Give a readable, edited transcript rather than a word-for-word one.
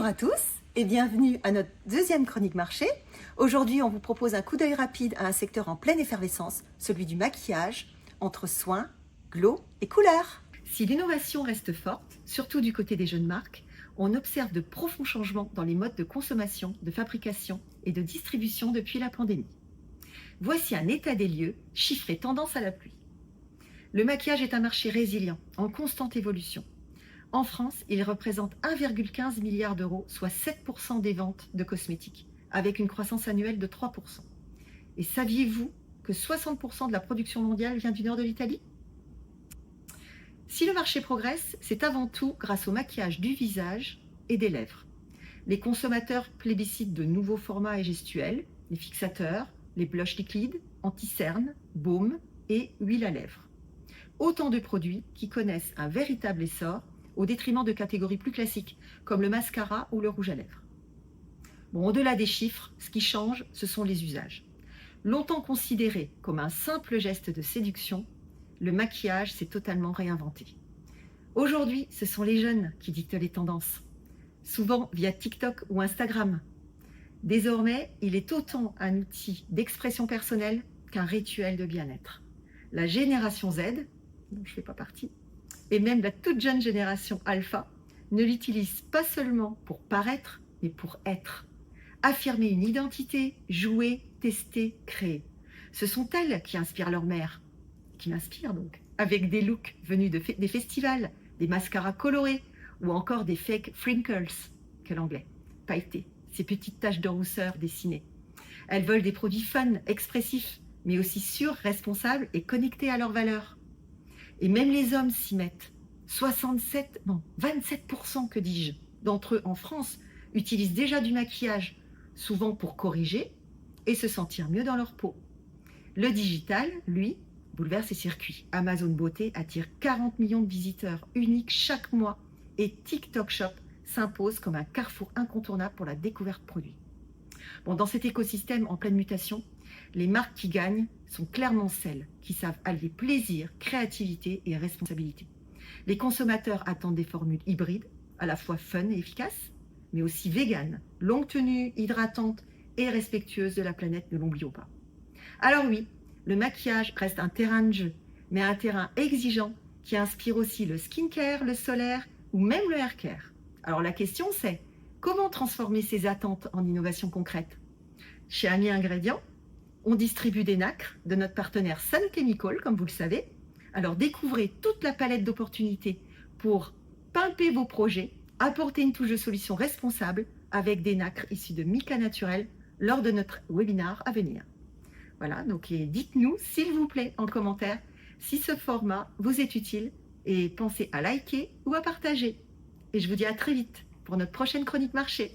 Bonjour à tous et bienvenue à notre deuxième chronique marché. Aujourd'hui, on vous propose un coup d'œil rapide à un secteur en pleine effervescence, celui du maquillage, entre soins, glow et couleurs. Si l'innovation reste forte, surtout du côté des jeunes marques, on observe de profonds changements dans les modes de consommation, de fabrication et de distribution depuis la pandémie. Voici un état des lieux, chiffré tendance à la pluie. Le maquillage est un marché résilient, en constante évolution. En France, il représente 1,15 milliard d'euros, soit 7% des ventes de cosmétiques, avec une croissance annuelle de 3%. Et saviez-vous que 60% de la production mondiale vient du nord de l'Italie ? Si le marché progresse, c'est avant tout grâce au maquillage du visage et des lèvres. Les consommateurs plébiscitent de nouveaux formats et gestuels, les fixateurs, les blushs liquides, anti-cernes, baumes et huiles à lèvres. Autant de produits qui connaissent un véritable essor au détriment de catégories plus classiques, comme le mascara ou le rouge à lèvres. Bon, au-delà des chiffres, ce qui change, ce sont les usages. Longtemps considéré comme un simple geste de séduction, le maquillage s'est totalement réinventé. Aujourd'hui, ce sont les jeunes qui dictent les tendances, souvent via TikTok ou Instagram. Désormais, il est autant un outil d'expression personnelle qu'un rituel de bien-être. La génération Z, dont je ne fais pas partie, et même la toute jeune génération alpha, ne l'utilise pas seulement pour paraître, mais pour être. Affirmer une identité, jouer, tester, créer. Ce sont elles qui inspirent leur mère, qui m'inspirent donc, avec des looks venus des festivals, des mascaras colorés, ou encore des fake wrinkles, quel anglais, pailletés, ces petites taches de rousseur dessinées. Elles veulent des produits fun, expressifs, mais aussi sûrs, responsables et connectés à leurs valeurs. Et même les hommes s'y mettent. 27%, que dis-je, d'entre eux en France utilisent déjà du maquillage, souvent pour corriger et se sentir mieux dans leur peau. Le digital, lui, bouleverse ses circuits. Amazon Beauté attire 40 millions de visiteurs uniques chaque mois et TikTok Shop s'impose comme un carrefour incontournable pour la découverte de produits. Bon, dans cet écosystème en pleine mutation, les marques qui gagnent sont clairement celles qui savent allier plaisir, créativité et responsabilité. Les consommateurs attendent des formules hybrides, à la fois fun et efficaces, mais aussi véganes, longue tenue, hydratantes et respectueuses de la planète, ne l'oublions pas. Alors oui, le maquillage reste un terrain de jeu, mais un terrain exigeant qui inspire aussi le skincare, le solaire ou même le haircare. Alors la question c'est, comment transformer ces attentes en innovation concrète ? Chez Ami Ingrédients, on distribue des nacres de notre partenaire Sun Chemical, comme vous le savez. Alors découvrez toute la palette d'opportunités pour pimper vos projets, apporter une touche de solution responsable avec des nacres issus de mica naturel lors de notre webinaire à venir. Voilà, donc dites-nous s'il vous plaît en commentaire si ce format vous est utile et pensez à liker ou à partager. Et je vous dis à très vite pour notre prochaine chronique marché.